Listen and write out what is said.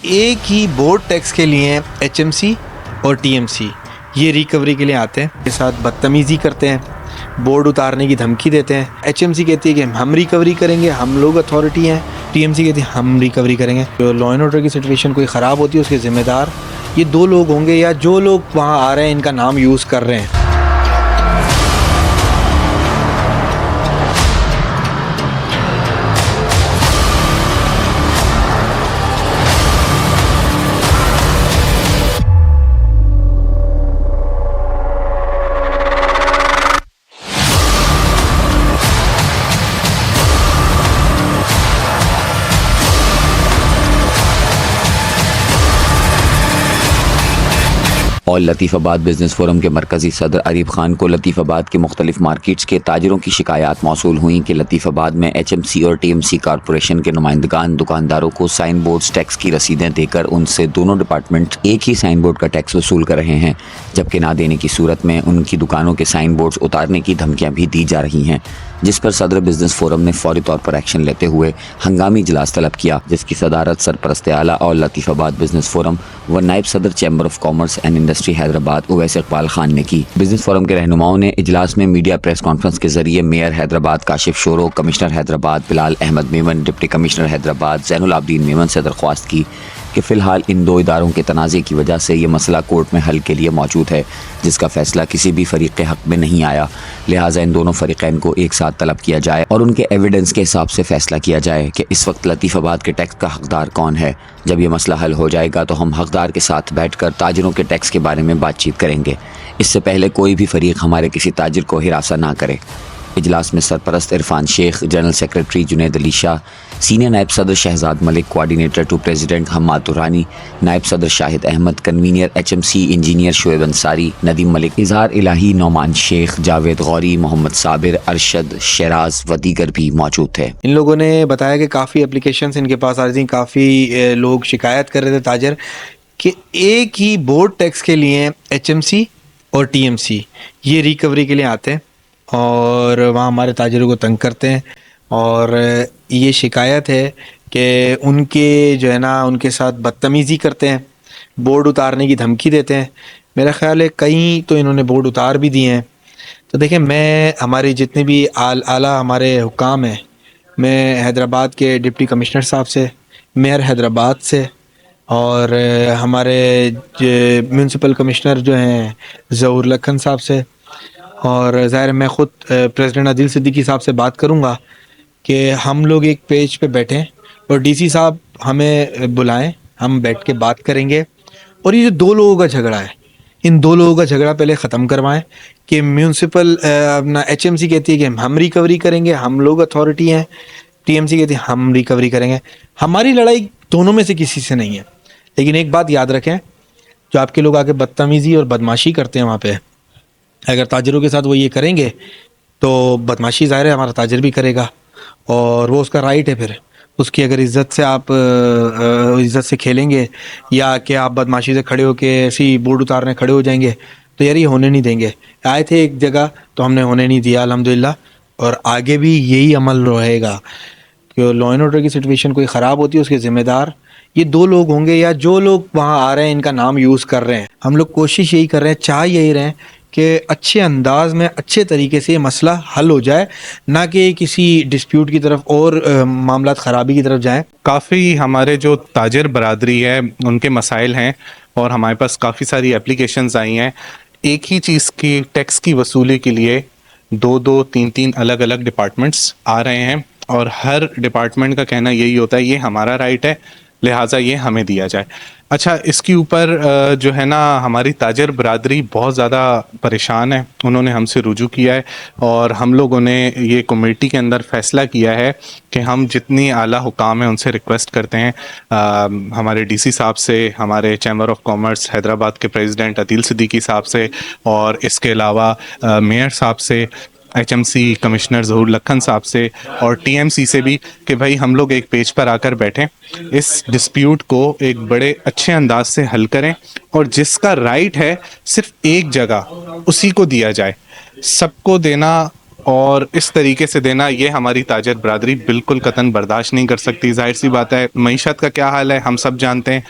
ایک ہی board tax کے لیے ایچ ایم سی اور ٹی ایم سی یہ ریکوری کے لیے آتے ہیں، کے ساتھ بدتمیزی کرتے ہیں، بورڈ اتارنے کی دھمکی دیتے ہیں۔ ایچ ایم سی کہتی ہے کہ ہم ریکوری کریں گے، ہم لوگ اتھارٹی ہیں، ٹی ایم سی کہتی ہے ہم ریکوری کریں گے۔ جو لا اینڈ آرڈر کی سچویشن کوئی خراب ہوتی ہے اس کے ذمہ دار یہ دو لوگ ہوں گے، یا جو لوگ وہاں آ رہے ہیں ان کا نام یوز کر رہے ہیں۔ اور لطیف آباد بزنس فورم کے مرکزی صدر عریب خان کو لطیف آباد کے مختلف مارکیٹس کے تاجروں کی شکایات موصول ہوئیں کہ لطیف آباد میں ایچ ایم سی اور ٹی ایم سی کارپوریشن کے نمائندگان دکانداروں کو سائن بورڈز ٹیکس کی رسیدیں دے کر ان سے دونوں ڈپارٹمنٹ ایک ہی سائن بورڈ کا ٹیکس وصول کر رہے ہیں، جبکہ نہ دینے کی صورت میں ان کی دکانوں کے سائن بورڈز اتارنے کی دھمکیاں بھی دی جا رہی ہیں، جس پر صدر بزنس فورم نے فوری طور پر ایکشن لیتے ہوئے ہنگامی اجلاس طلب کیا، جس کی صدارت سرپرست اعلیٰ اور لطیف آباد بزنس فورم و نائب صدر chamber of commerce and industry Hyderabad Owais Iqbal Khan نے کی۔ بزنس فورم کے رہنماؤں نے اجلاس میں میڈیا پریس کانفرنس کے ذریعے میئر حیدرآباد کاشف شورو، کمشنر حیدرآباد بلال احمد میمن، ڈپٹی کمشنر حیدرآباد زین العابدین میمن سے درخواست کی کہ فی الحال ان دو اداروں کے تنازع کی وجہ سے یہ مسئلہ کورٹ میں حل کے لیے موجود ہے، جس کا فیصلہ کسی بھی فریق کے حق میں نہیں آیا، لہٰذا ان دونوں فریقین کو ایک ساتھ طلب کیا جائے اور ان کے ایویڈنس کے حساب سے فیصلہ کیا جائے کہ اس وقت لطیف آباد کے ٹیکس کا حقدار کون ہے۔ جب یہ مسئلہ حل ہو جائے گا تو ہم حقدار کے ساتھ بیٹھ کر تاجروں کے ٹیکس کے بارے میں بات چیت کریں گے، اس سے پہلے کوئی بھی فریق ہمارے کسی تاجر کو ہراساں نہ کرے۔ اجلاس میں سرپرست Irfan Sheikh, general secretary Junaid Ali Shah, senior نائب صدر Shahzad Malik, coordinator to president Hammad Durrani, نائب صدر Shahid Ahmed, convener H M C engineer Shoaib Ansari, Nadeem Malik, Izhar Elahi, Noman شیخ، جاوید غوری، محمد صابر، ارشد، شیراز و دیگر بھی موجود تھے۔ ان لوگوں نے بتایا کہ کافی اپلیکیشنز ان کے پاس آ رہی تھیں، کافی لوگ شکایت کر رہے تھے تاجر کہ ایک ہی بورڈ ٹیکس کے لیے ایچ ایم سی اور ٹی ایم سی یہ ریکوری کے لیے آتے ہیں اور وہاں ہمارے تاجروں کو تنگ کرتے ہیں، اور یہ شکایت ہے کہ ان کے جو ہے نا ان کے ساتھ بدتمیزی کرتے ہیں، بورڈ اتارنے کی دھمکی دیتے ہیں۔ میرا خیال ہے کئی تو انہوں نے بورڈ اتار بھی دیے ہیں۔ تو دیکھیں، میں ہمارے جتنے بھی اعلیٰ ہمارے حکام ہیں، میں حیدرآباد کے ڈپٹی کمشنر صاحب سے، میئر حیدرآباد سے، اور ہمارے میونسپل کمشنر جو ہیں ظہور لکھن صاحب سے، اور ظاہر میں خود پریزیڈنٹ عادل صدیقی صاحب سے بات کروں گا کہ ہم لوگ ایک پیج پہ بیٹھیں اور ڈی سی صاحب ہمیں بلائیں، ہم بیٹھ کے بات کریں گے، اور یہ جو دو لوگوں کا جھگڑا ہے ان دو لوگوں کا جھگڑا پہلے ختم کروائیں کہ میونسپل اپنا ایچ ایم سی کہتی ہے کہ ہم ریکوری کریں گے، ہم لوگ اتھارٹی ہیں، ٹی ایم سی کہتی ہے ہم ریکوری کریں گے۔ ہماری لڑائی دونوں میں سے کسی سے نہیں ہے، لیکن ایک بات یاد رکھیں، جو آپ کے لوگ آگے بدتمیزی اور بدماشی کرتے ہیں وہاں پہ، اگر تاجروں کے ساتھ وہ یہ کریں گے تو بدماشی ظاہر ہے ہمارا تاجر بھی کرے گا، اور وہ اس کا رائٹ ہے۔ پھر اس کی اگر عزت سے آپ عزت سے کھیلیں گے، یا کہ آپ بدماشی سے کھڑے ہو کے ایسی بورڈ اتارنے کھڑے ہو جائیں گے، تو یار یہ ہونے نہیں دیں گے۔ آئے تھے ایک جگہ تو ہم نے ہونے نہیں دیا الحمدللہ، اور آگے بھی یہی عمل رہے گا کہ لا اینڈ آرڈر کی سچویشن کوئی خراب ہوتی ہے اس کے ذمہ دار یہ دو لوگ ہوں گے، یا جو لوگ وہاں آ رہے ہیں ان کا نام یوز کر رہے ہیں۔ ہم لوگ کوشش یہی کر رہے ہیں، چاہ یہی رہے ہیں کہ اچھے انداز میں اچھے طریقے سے یہ مسئلہ حل ہو جائے، نہ کہ کسی ڈسپیوٹ کی طرف اور معاملات خرابی کی طرف جائیں۔ کافی ہمارے جو تاجر برادری ہے ان کے مسائل ہیں، اور ہمارے پاس کافی ساری اپلیکیشنز آئی ہیں۔ ایک ہی چیز کی ٹیکس کی وصولی کے لیے دو تین الگ الگ ڈپارٹمنٹس آ رہے ہیں، اور ہر ڈپارٹمنٹ کا کہنا یہی ہوتا ہے یہ ہمارا رائٹ ہے، لہٰذا یہ ہمیں دیا جائے۔ اچھا، اس کے اوپر جو ہے نا ہماری تاجر برادری بہت زیادہ پریشان ہے، انہوں نے ہم سے رجوع کیا ہے، اور ہم لوگوں نے یہ کمیٹی کے اندر فیصلہ کیا ہے کہ ہم جتنی اعلیٰ حکام ہیں ان سے ریکویسٹ کرتے ہیں، ہمارے ڈی سی صاحب سے، ہمارے چیمبر آف کامرس حیدرآباد کے پریزیڈنٹ عادل صدیقی صاحب سے، اور اس کے علاوہ میئر صاحب سے، ایچ ایم سی کمشنر ظہور لکھن صاحب سے، اور ٹی ایم سی سے بھی، کہ بھائی ہم لوگ ایک پیج پر آ کر بیٹھیں، اس ڈسپیوٹ کو ایک بڑے اچھے انداز سے حل کریں، اور جس کا رائٹ ہے صرف ایک جگہ اسی کو دیا جائے۔ سب کو دینا اور اس طریقے سے دینا یہ ہماری تاجر برادری بالکل قطعاً برداشت نہیں کر سکتی۔ ظاہر سی بات ہے، معیشت کا کیا حال ہے ہم سب جانتے ہیں،